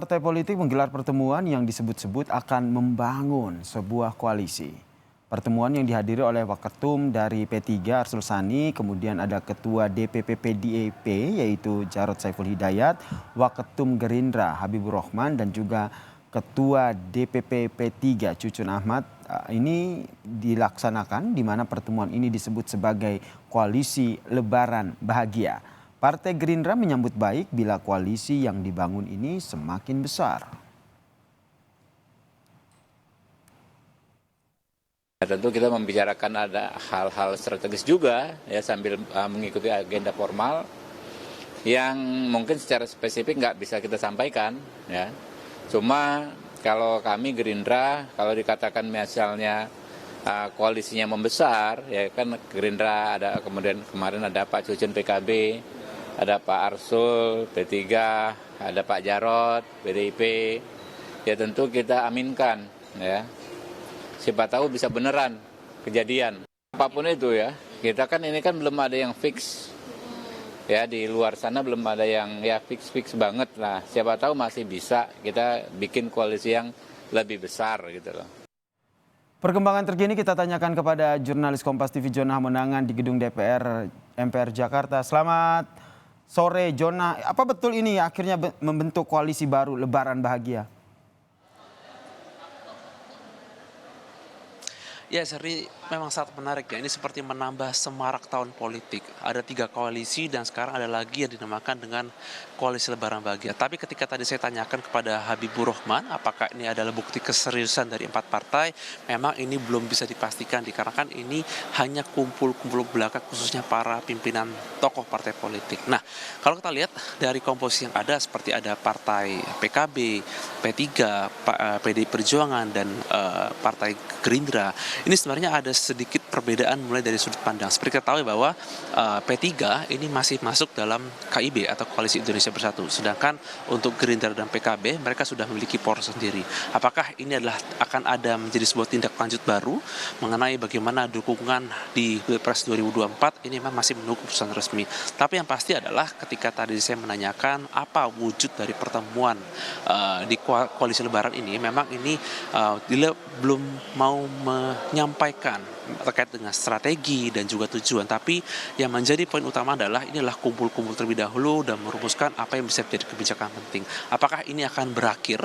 Partai politik menggelar pertemuan yang disebut-sebut akan membangun sebuah koalisi. Pertemuan yang dihadiri oleh Waketum dari P3 Arsul Sani, kemudian ada Ketua DPP PDIP yaitu Jarod Saiful Hidayat, Waketum Gerindra Habibur Rahman dan juga Ketua DPP P3 Cucun Ahmad. Ini dilaksanakan di mana pertemuan ini disebut sebagai koalisi Lebaran Bahagia. Partai Gerindra menyambut baik bila koalisi yang dibangun ini semakin besar. Tentu kita membicarakan ada hal-hal strategis juga ya sambil mengikuti agenda formal yang mungkin secara spesifik nggak bisa kita sampaikan ya. Cuma kalau kami Gerindra kalau dikatakan misalnya koalisinya membesar ya kan Gerindra ada kemudian kemarin ada Pak Cucun PKB, ada Pak Arsul P3, ada Pak Jarod PDIP, ya tentu kita aminkan ya. Siapa tahu bisa beneran kejadian. Apapun itu ya, kita kan ini kan belum ada yang fix. Ya di luar sana belum ada yang ya fix banget lah. Siapa tahu masih bisa kita bikin koalisi yang lebih besar gitu loh. Perkembangan terkini kita tanyakan kepada jurnalis Kompas TV Jona Hamonangan di gedung DPR MPR Jakarta. Selamat sore Jona, apa betul ini akhirnya membentuk koalisi baru Lebaran Bahagia? Ya, Seri, memang sangat menarik ya. Ini seperti menambah semarak tahun politik. Ada 3 koalisi dan sekarang ada lagi yang dinamakan dengan koalisi Lebaran Bahagia. Tapi ketika tadi saya tanyakan kepada Habibur Rahman, apakah ini adalah bukti keseriusan dari 4 partai, memang ini belum bisa dipastikan dikarenakan ini hanya kumpul-kumpul belaka khususnya para pimpinan tokoh partai politik. Nah, kalau kita lihat dari komposisi yang ada seperti ada partai PKB, P3, PDI Perjuangan dan partai Gerindra. Ini sebenarnya ada sedikit perbedaan mulai dari sudut pandang. Seperti kita tahu bahwa P3 ini masih masuk dalam KIB atau Koalisi Indonesia Bersatu. Sedangkan untuk Gerindra dan PKB mereka sudah memiliki poros sendiri. Apakah ini akan ada menjadi sebuah tindak lanjut baru mengenai bagaimana dukungan di Pilpres 2024 ini memang masih menunggu keputusan resmi. Tapi yang pasti adalah ketika tadi saya menanyakan apa wujud dari pertemuan di Koalisi Lebaran ini, memang ini belum mau menyampaikan terkait dengan strategi dan juga tujuan, tapi yang menjadi poin utama adalah inilah kumpul-kumpul terlebih dahulu dan merumuskan apa yang bisa menjadi kebijakan penting. Apakah ini akan berakhir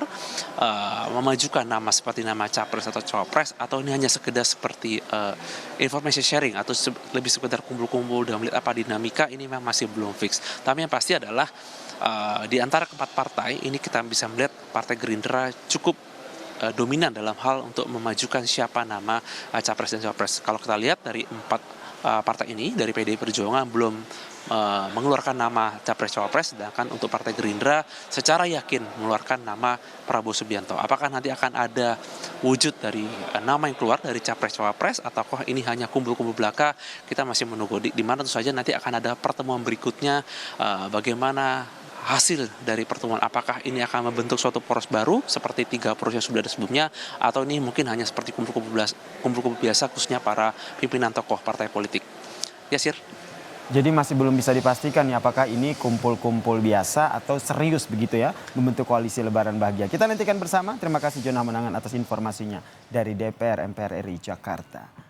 memajukan nama seperti nama capres atau cawapres, atau ini hanya sekedar seperti information sharing atau lebih sekedar kumpul-kumpul dan melihat apa dinamika, ini memang masih belum fix. Tapi yang pasti adalah di antara keempat partai ini kita bisa melihat partai Gerindra cukup dominan dalam hal untuk memajukan siapa nama capres dan cawapres. Kalau kita lihat dari 4 partai ini, dari PDI Perjuangan belum mengeluarkan nama capres cawapres, sedangkan untuk partai Gerindra secara yakin mengeluarkan nama Prabowo Subianto. Apakah nanti akan ada wujud dari nama yang keluar dari capres cawapres, ataukah ini hanya kumpul-kumpul belaka? Kita masih menunggu di mana tentu saja nanti akan ada pertemuan berikutnya, bagaimana hasil dari pertemuan, apakah ini akan membentuk suatu poros baru seperti 3 poros yang sudah ada sebelumnya, atau ini mungkin hanya seperti kumpul-kumpul biasa khususnya para pimpinan tokoh partai politik. Ya, Sir. Jadi masih belum bisa dipastikan ya apakah ini kumpul-kumpul biasa atau serius begitu ya membentuk koalisi Lebaran Bahagia. Kita nantikan bersama. Terima kasih Jona Hamonangan atas informasinya dari DPR MPR RI Jakarta.